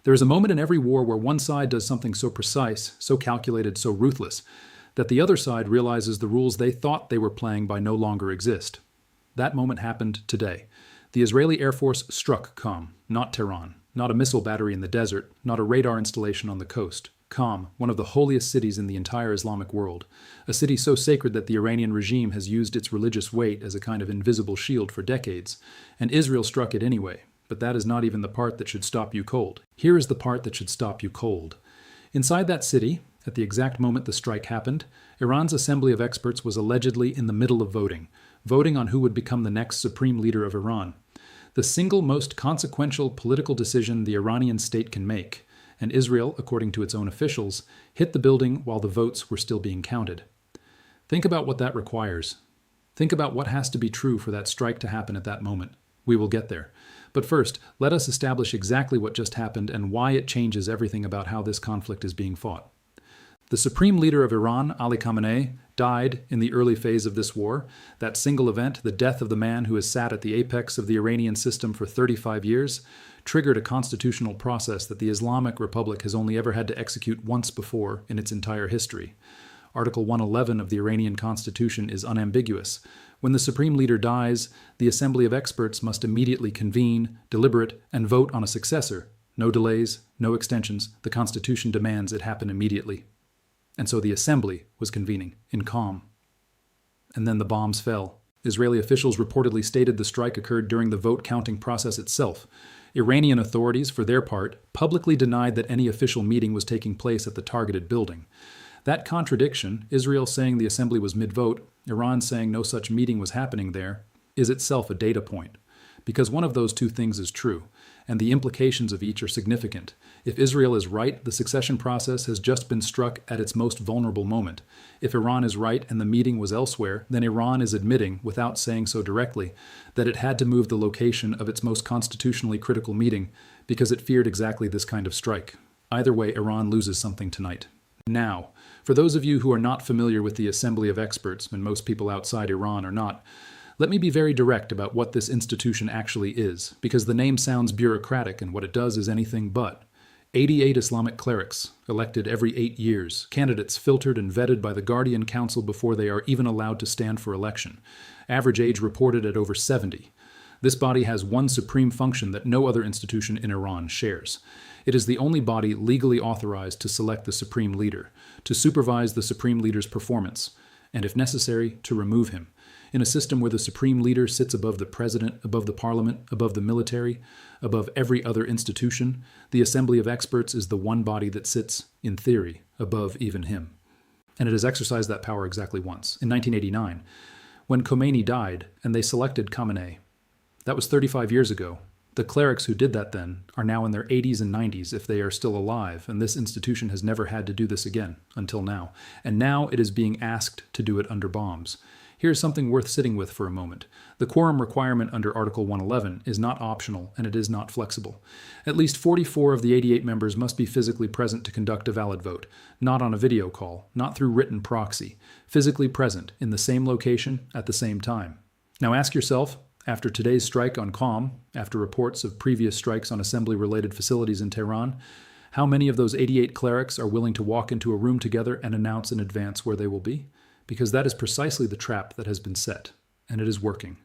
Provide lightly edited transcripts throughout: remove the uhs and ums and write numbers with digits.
There is a moment in every war where one side does something so precise, so calculated, so ruthless, that the other side realizes the rules they thought they were playing by no longer exist. That moment happened today. The Israeli Air Force struck Qom, not Tehran, not a missile battery in the desert, not a radar installation on the coast. Qom, one of the holiest cities in the entire Islamic world, a city so sacred that the Iranian regime has used its religious weight as a kind of invisible shield for decades, and Israel struck it anyway. But that is not even the part that should stop you cold. Here is the part that should stop you cold. Inside that city, at the exact moment the strike happened, Iran's Assembly of Experts was allegedly in the middle of voting on who would become the next supreme leader of Iran. The single most consequential political decision the Iranian state can make, and Israel, according to its own officials, hit the building while the votes were still being counted. Think about what that requires. Think about what has to be true for that strike to happen at that moment. We will get there. But first, let us establish exactly what just happened and why it changes everything about how this conflict is being fought. The supreme leader of Iran, Ali Khamenei, died in the early phase of this war. That single event, the death of the man who has sat at the apex of the Iranian system for 35 years, triggered a constitutional process that the Islamic Republic has only ever had to execute once before in its entire history. Article 111 of the Iranian Constitution is unambiguous. When the supreme leader dies, the Assembly of Experts must immediately convene, deliberate, and vote on a successor. No delays, no extensions. The Constitution demands it happen immediately. And so the Assembly was convening in Qom. And then the bombs fell. Israeli officials reportedly stated the strike occurred during the vote counting process itself. Iranian authorities, for their part, publicly denied that any official meeting was taking place at the targeted building. That contradiction, Israel saying the assembly was mid-vote, Iran saying no such meeting was happening there, is itself a data point. Because one of those two things is true, and the implications of each are significant. If Israel is right, the succession process has just been struck at its most vulnerable moment. If Iran is right and the meeting was elsewhere, then Iran is admitting, without saying so directly, that it had to move the location of its most constitutionally critical meeting because it feared exactly this kind of strike. Either way, Iran loses something tonight. Now, for those of you who are not familiar with the Assembly of Experts, and most people outside Iran are not, let me be very direct about what this institution actually is, because the name sounds bureaucratic and what it does is anything but. 88 Islamic clerics, elected every 8 years, candidates filtered and vetted by the Guardian Council before they are even allowed to stand for election. Average age reported at over 70. This body has one supreme function that no other institution in Iran shares. It is the only body legally authorized to select the supreme leader, to supervise the supreme leader's performance, and if necessary, to remove him. In a system where the supreme leader sits above the president, above the parliament, above the military, above every other institution, the Assembly of Experts is the one body that sits, in theory, above even him. And it has exercised that power exactly once, in 1989, when Khamenei died and they selected Khamenei. That was 35 years ago. The clerics who did that then are now in their 80s and 90s if they are still alive, and this institution has never had to do this again, until now. And now it is being asked to do it under bombs. Here's something worth sitting with for a moment. The quorum requirement under Article 111 is not optional, and it is not flexible. At least 44 of the 88 members must be physically present to conduct a valid vote, not on a video call, not through written proxy, physically present in the same location at the same time. Now ask yourself, after today's strike on Qom, after reports of previous strikes on assembly-related facilities in Tehran, how many of those 88 clerics are willing to walk into a room together and announce in advance where they will be? Because that is precisely the trap that has been set, and it is working.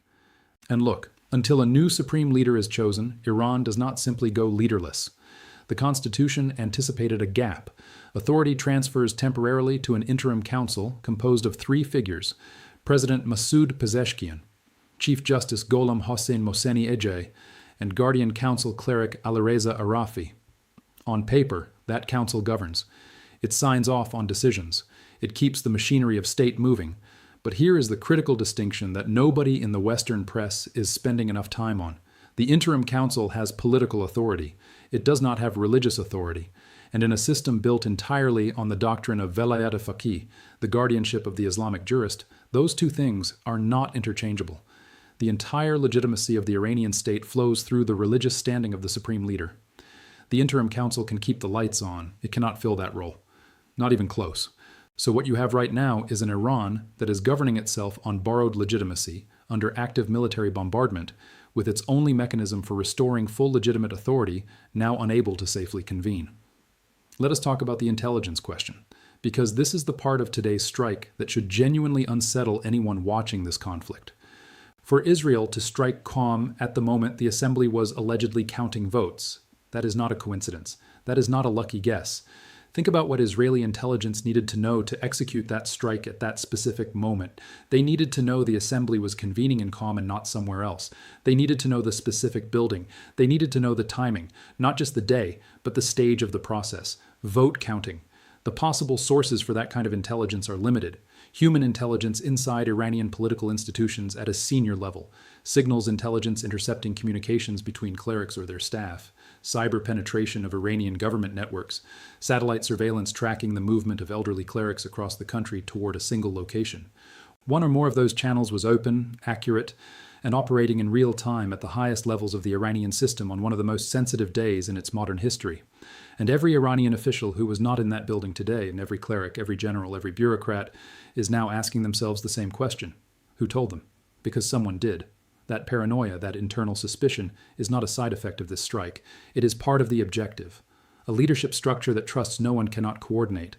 And look, until a new supreme leader is chosen, Iran does not simply go leaderless. The Constitution anticipated a gap. Authority transfers temporarily to an interim council composed of 3 figures: President Masoud Pezeshkian, Chief Justice Gholam Hossein Mohseni Ejei, and Guardian Council cleric Alireza Arafi. On paper, that council governs. It signs off on decisions. It keeps the machinery of state moving. But here is the critical distinction that nobody in the Western press is spending enough time on. The interim council has political authority. It does not have religious authority. And in a system built entirely on the doctrine of velayat al-faqih, the guardianship of the Islamic jurist, those two things are not interchangeable. The entire legitimacy of the Iranian state flows through the religious standing of the supreme leader. The interim council can keep the lights on. It cannot fill that role. Not even close. So what you have right now is an Iran that is governing itself on borrowed legitimacy, under active military bombardment, with its only mechanism for restoring full legitimate authority now unable to safely convene. Let us talk about the intelligence question, because this is the part of today's strike that should genuinely unsettle anyone watching this conflict. For Israel to strike calm at the moment the assembly was allegedly counting votes, that is not a coincidence. That is not a lucky guess. Think about what Israeli intelligence needed to know to execute that strike at that specific moment. They needed to know the assembly was convening in calm and not somewhere else. They needed to know the specific building. They needed to know the timing, not just the day, but the stage of the process. Vote counting. The possible sources for that kind of intelligence are limited. Human intelligence inside Iranian political institutions at a senior level, signals intelligence intercepting communications between clerics or their staff, cyber penetration of Iranian government networks, satellite surveillance tracking the movement of elderly clerics across the country toward a single location. One or more of those channels was open, accurate, and operating in real time at the highest levels of the Iranian system on one of the most sensitive days in its modern history. And every Iranian official who was not in that building today, and every cleric, every general, every bureaucrat, is now asking themselves the same question. Who told them? Because someone did. That paranoia, that internal suspicion, is not a side effect of this strike. It is part of the objective. A leadership structure that trusts no one cannot coordinate.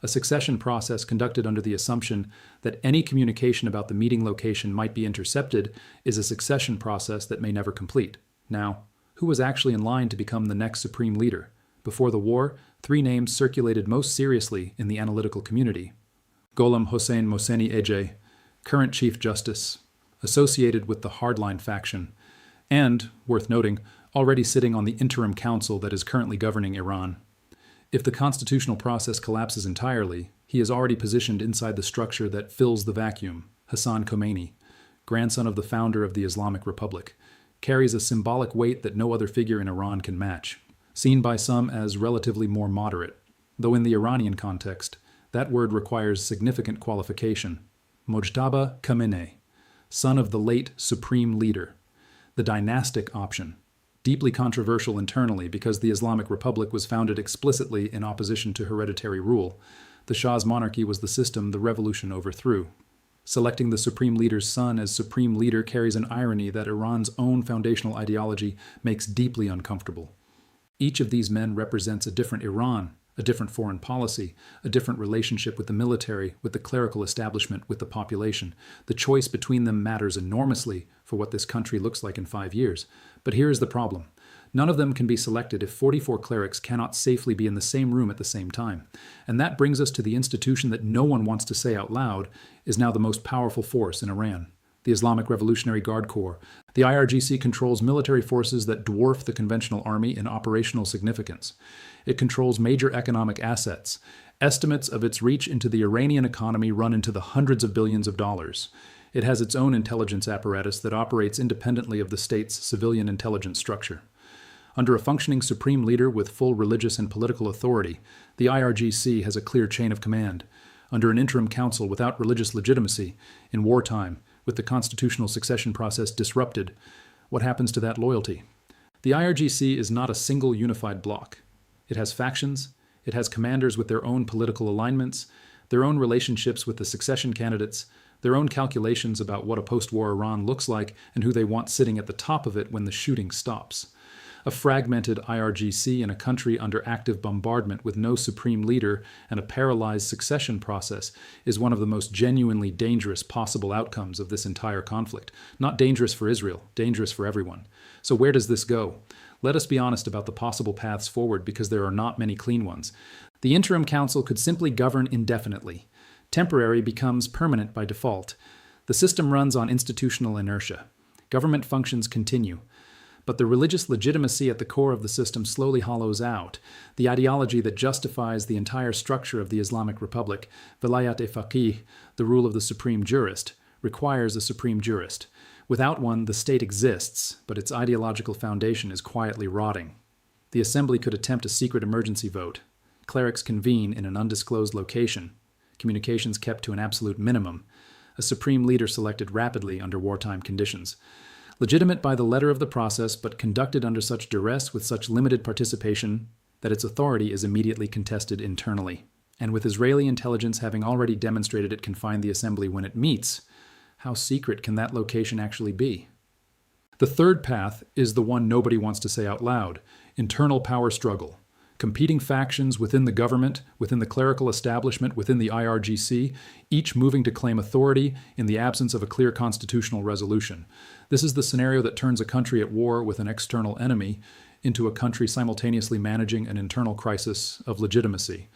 A succession process conducted under the assumption that any communication about the meeting location might be intercepted is a succession process that may never complete. Now, who was actually in line to become the next supreme leader? Before the war, 3 names circulated most seriously in the analytical community. Gholam Hossein Mohseni Ejei, current Chief Justice, associated with the hardline faction, and, worth noting, already sitting on the interim council that is currently governing Iran. If the constitutional process collapses entirely, he is already positioned inside the structure that fills the vacuum. Hassan Khamenei, grandson of the founder of the Islamic Republic, carries a symbolic weight that no other figure in Iran can match, seen by some as relatively more moderate, though in the Iranian context, that word requires significant qualification. Mojtaba Khamenei, son of the late supreme leader, the dynastic option, deeply controversial internally because the Islamic Republic was founded explicitly in opposition to hereditary rule. The Shah's monarchy was the system the revolution overthrew. Selecting the supreme leader's son as supreme leader carries an irony that Iran's own foundational ideology makes deeply uncomfortable. Each of these men represents a different Iran, a different foreign policy, a different relationship with the military, with the clerical establishment, with the population. The choice between them matters enormously for what this country looks like in 5 years. But here is the problem. None of them can be selected if 44 clerics cannot safely be in the same room at the same time. And that brings us to the institution that no one wants to say out loud is now the most powerful force in Iran. The Islamic Revolutionary Guard Corps. The IRGC controls military forces that dwarf the conventional army in operational significance. It controls major economic assets. Estimates of its reach into the Iranian economy run into the hundreds of billions of dollars. It has its own intelligence apparatus that operates independently of the state's civilian intelligence structure. Under a functioning supreme leader with full religious and political authority, the IRGC has a clear chain of command. Under an interim council without religious legitimacy, in wartime, with the constitutional succession process disrupted, what happens to that loyalty? The IRGC is not a single unified bloc. It has factions, it has commanders with their own political alignments, their own relationships with the succession candidates, their own calculations about what a post-war Iran looks like and who they want sitting at the top of it when the shooting stops. A fragmented IRGC in a country under active bombardment with no supreme leader and a paralyzed succession process is one of the most genuinely dangerous possible outcomes of this entire conflict. Not dangerous for Israel, dangerous for everyone. So where does this go? Let us be honest about the possible paths forward because there are not many clean ones. The interim council could simply govern indefinitely. Temporary becomes permanent by default. The system runs on institutional inertia. Government functions continue. But the religious legitimacy at the core of the system slowly hollows out. The ideology that justifies the entire structure of the Islamic Republic, Velayat-e-Faqih, the rule of the supreme jurist, requires a supreme jurist. Without one, the state exists, but its ideological foundation is quietly rotting. The assembly could attempt a secret emergency vote. Clerics convene in an undisclosed location. Communications kept to an absolute minimum. A supreme leader selected rapidly under wartime conditions. Legitimate by the letter of the process, but conducted under such duress with such limited participation that its authority is immediately contested internally. And with Israeli intelligence having already demonstrated it can find the assembly when it meets, how secret can that location actually be? The third path is the one nobody wants to say out loud: internal power struggle. Competing factions within the government, within the clerical establishment, within the IRGC, each moving to claim authority in the absence of a clear constitutional resolution. This is the scenario that turns a country at war with an external enemy into a country simultaneously managing an internal crisis of legitimacy.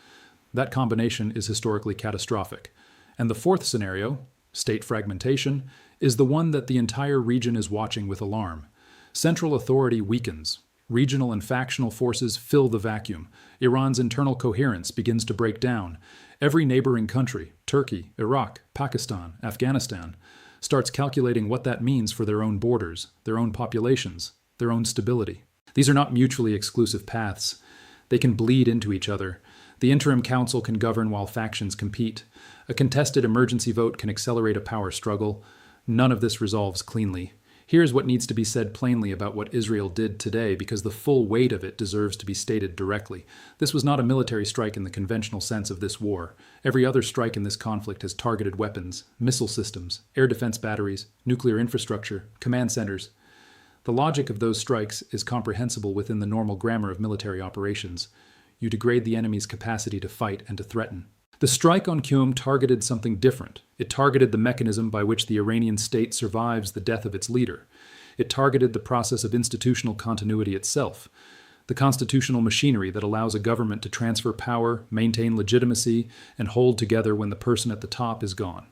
That combination is historically catastrophic. And the fourth scenario, state fragmentation, is the one that the entire region is watching with alarm. Central authority weakens. Regional and factional forces fill the vacuum. Iran's internal coherence begins to break down. Every neighboring country, Turkey, Iraq, Pakistan, Afghanistan, starts calculating what that means for their own borders, their own populations, their own stability. These are not mutually exclusive paths. They can bleed into each other. The interim council can govern while factions compete. A contested emergency vote can accelerate a power struggle. None of this resolves cleanly. Here's what needs to be said plainly about what Israel did today, because the full weight of it deserves to be stated directly. This was not a military strike in the conventional sense of this war. Every other strike in this conflict has targeted weapons, missile systems, air defense batteries, nuclear infrastructure, command centers. The logic of those strikes is comprehensible within the normal grammar of military operations. You degrade the enemy's capacity to fight and to threaten. The strike on Qum targeted something different. It targeted the mechanism by which the Iranian state survives the death of its leader. It targeted the process of institutional continuity itself, the constitutional machinery that allows a government to transfer power, maintain legitimacy, and hold together when the person at the top is gone.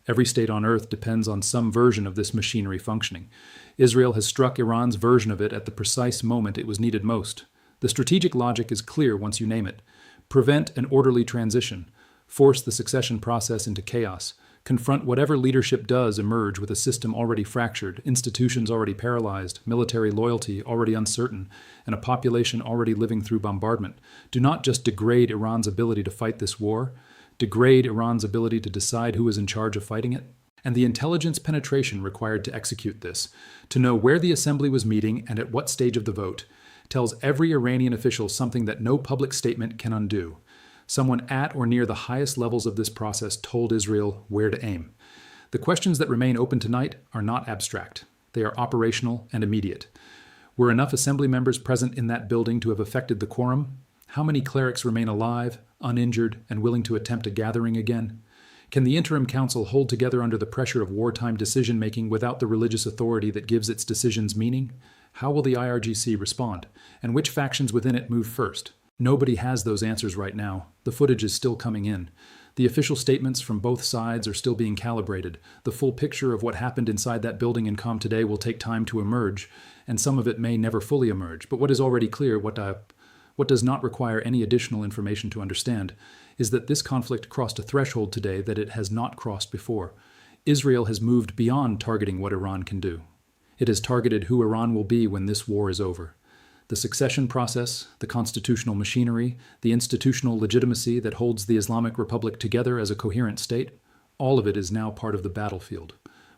Every state on earth depends on some version of this machinery functioning. Israel has struck Iran's version of it at the precise moment it was needed most. The strategic logic is clear once you name it. Prevent an orderly transition, force the succession process into chaos, confront whatever leadership does emerge with a system already fractured, institutions already paralyzed, military loyalty already uncertain, and a population already living through bombardment. Do not just degrade Iran's ability to fight this war, degrade Iran's ability to decide who is in charge of fighting it, and the intelligence penetration required to execute this, to know where the assembly was meeting and at what stage of the vote, tells every Iranian official something that no public statement can undo. Someone at or near the highest levels of this process told Israel where to aim. The questions that remain open tonight are not abstract. They are operational and immediate. Were enough assembly members present in that building to have affected the quorum? How many clerics remain alive, uninjured, and willing to attempt a gathering again? Can the interim council hold together under the pressure of wartime decision-making without the religious authority that gives its decisions meaning? How will the IRGC respond? And which factions within it move first? Nobody has those answers right now. The footage is still coming in. The official statements from both sides are still being calibrated. The full picture of what happened inside that building in Qom today will take time to emerge, and some of it may never fully emerge. But what is already clear, what does not require any additional information to understand, is that this conflict crossed a threshold today that it has not crossed before. Israel has moved beyond targeting what Iran can do. It has targeted who Iran will be when this war is over. The succession process, the constitutional machinery, the institutional legitimacy that holds the Islamic Republic together as a coherent state, all of it is now part of the battlefield.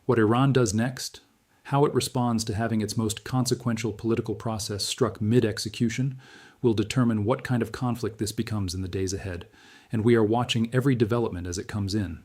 What Iran does next, how it responds to having its most consequential political process struck mid-execution, will determine what kind of conflict this becomes in the days ahead. And we are watching every development as it comes in.